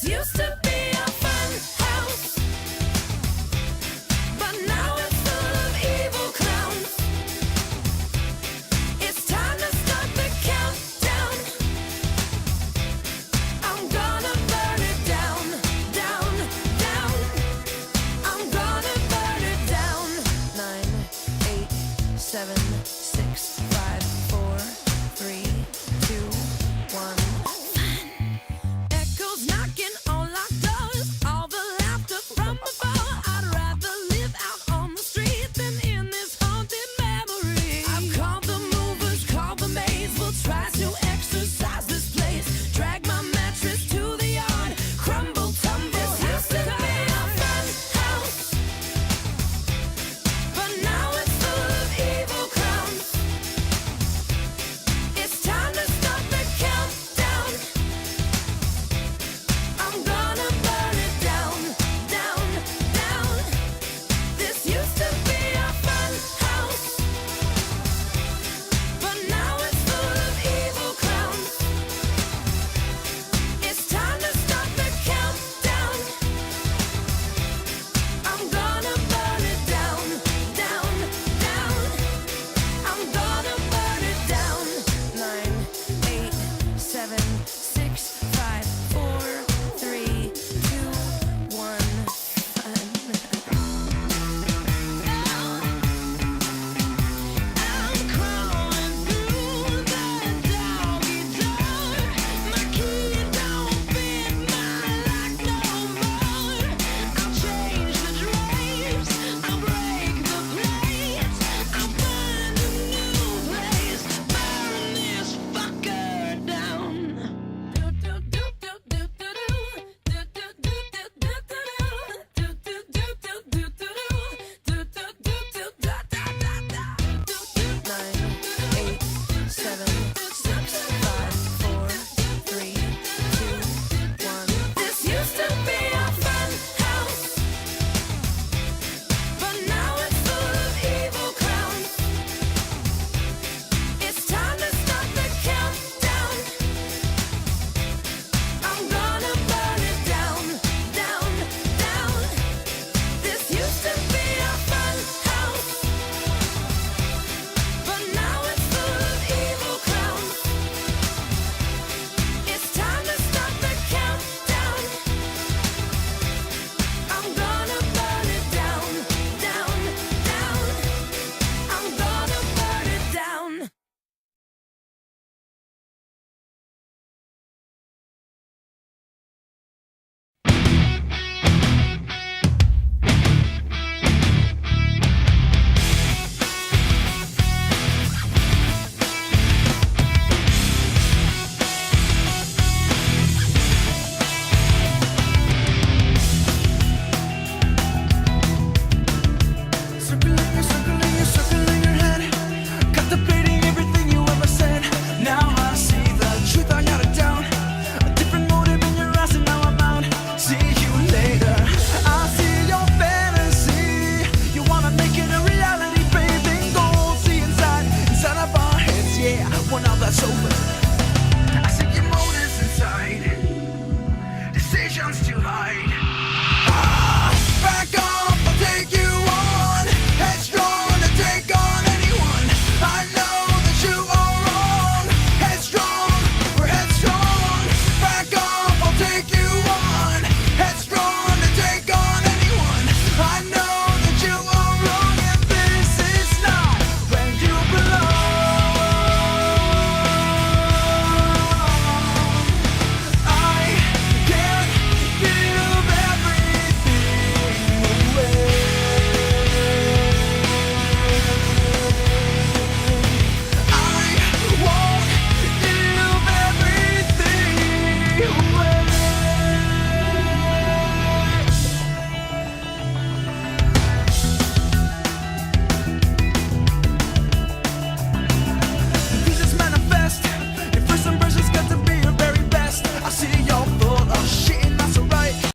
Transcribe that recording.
Used to be a fun house, but now it's full of evil clowns. It's time to start the countdown. I'm gonna burn it down, down, down. I'm gonna burn it down. 9, 8, 7, 6, 5, 4, 3, 2, 1. Echoes knocking on locked doors, all the laughter from before. I'd rather live out on the street than in this haunted memory. I've called the movers, called the maids. We'll try to exercise this place. Drag my mattress to the yard, crumble, tumble. This used to be a fun house, but now it's full of evil clowns. It's time to start the countdown. I'm gonna burn it down, down, down. This used to be a fun house, but now it's full of evil clowns. It's time to start the countdown. I'm gonna burn it down, down, down. I'm gonna burn it down. 9, 8, 7, 6, 5, 4, 3, 2, 1. I'm crawling through the doggy door. My key don't fit my lock no more. I'll change the drapes, I'll break the plates, I'll find a new place, burn this fucker down. This used to be a fun house, but now it's full of evil clowns. It's time to start the countdown. I'm gonna burn it down, down, down. This used to be a fun house, but now it's full of evil clowns. It's time to start the countdown. I'm gonna burn it down, down, down. I'm gonna burn it down. Circling your head, contemplating everything you ever said. Now I see the truth, I got it down. A different motive in your eyes, and now I'm out. See you later. I see your fantasy. You wanna make it a reality, baby. Go see inside of our heads. Yeah, well now that's over. I see your motives inside. Decisions to hide.